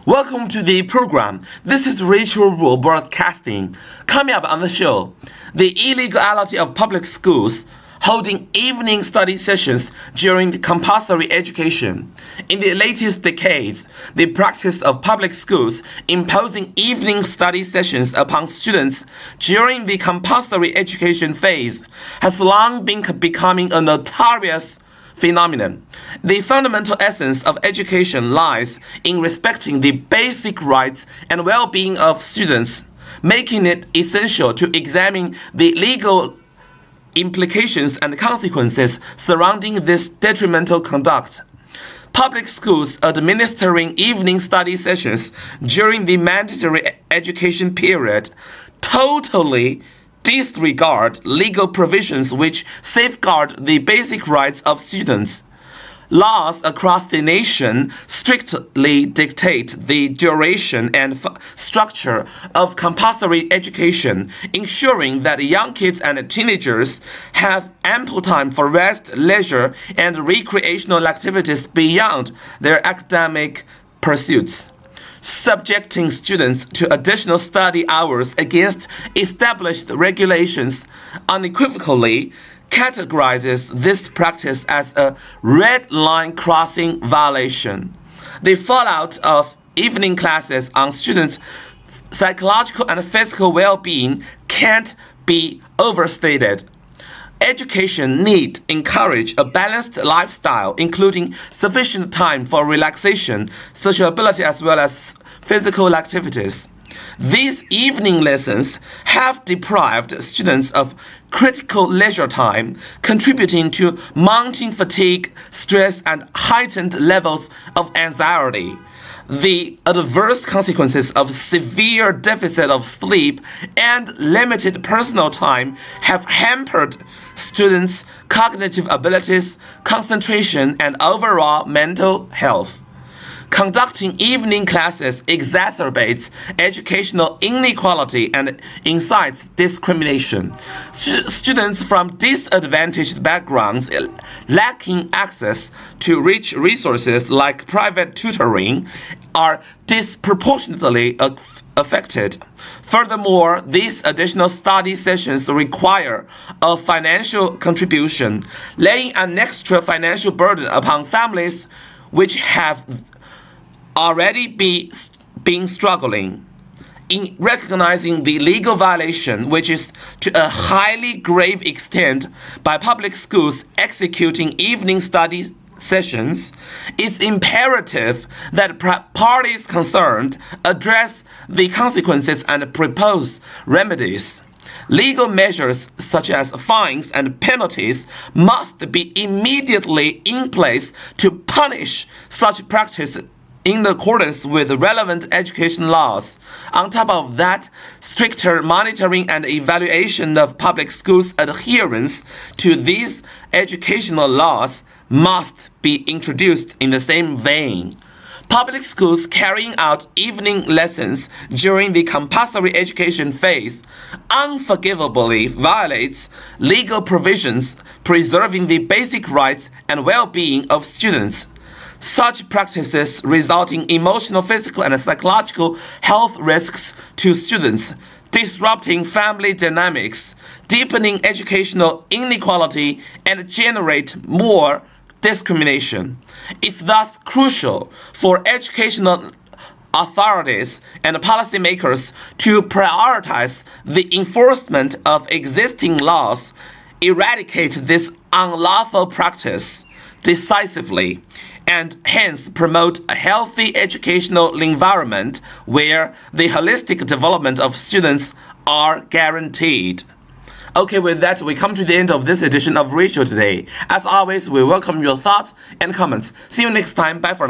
Welcome to the program. This is Rachel Rule Broadcasting. Coming up on the show, the illegality of public schools holding evening study sessions during the compulsory education. In the latest decades, the practice of public schools imposing evening study sessions upon students during the compulsory education phase has long been becoming a notorious phenomenon. The fundamental essence of education lies in respecting the basic rights and well-being of students, making it essential to examine the legal implications and consequences surrounding this detrimental conduct. Public schools administering evening study sessions during the mandatory education period totally disregard legal provisions which safeguard the basic rights of students. Laws across the nation strictly dictate the duration and structure of compulsory education, ensuring that young kids and teenagers have ample time for rest, leisure, and recreational activities beyond their academic pursuits. Subjecting students to additional study hours against established regulations unequivocally categorizes this practice as a red line crossing violation. The fallout of evening classes on students' psychological and physical well-being can't be overstated. Education need encourage a balanced lifestyle, including sufficient time for relaxation, sociability, as well as physical activities. These evening lessons have deprived students of critical leisure time, contributing to mounting fatigue, stress, and heightened levels of anxiety. The adverse consequences of severe deficit of sleep and limited personal time have hampered students' cognitive abilities, concentration, and overall mental health. Conducting evening classes exacerbates educational inequality and incites discrimination. Students from disadvantaged backgrounds lacking access to rich resources like private tutoring are disproportionately affected. Furthermore, these additional study sessions require a financial contribution, laying an extra financial burden upon families which have already been struggling. In recognizing the legal violation, which is to a highly grave extent by public schools executing evening study sessions, it's imperative that parties concerned address the consequences and propose remedies. Legal measures such as fines and penalties must be immediately in place to punish such practices in accordance with relevant education laws. On top of that, stricter monitoring and evaluation of public schools' adherence to these educational laws must be introduced in the same vein. Public schools carrying out evening lessons during the compulsory education phase unforgivably violates legal provisions preserving the basic rights and well-being of students. Such practices result in emotional, physical, and psychological health risks to students, disrupting family dynamics, deepening educational inequality, and generate more discrimination. It's thus crucial for educational authorities and policymakers to prioritize the enforcement of existing laws, eradicate this unlawful practice decisively, and hence promote a healthy educational environment where the holistic development of students are guaranteed. Okay, with that, we come to the end of this edition of Rachel Today. As always, we welcome your thoughts and comments. See you next time. Bye for now.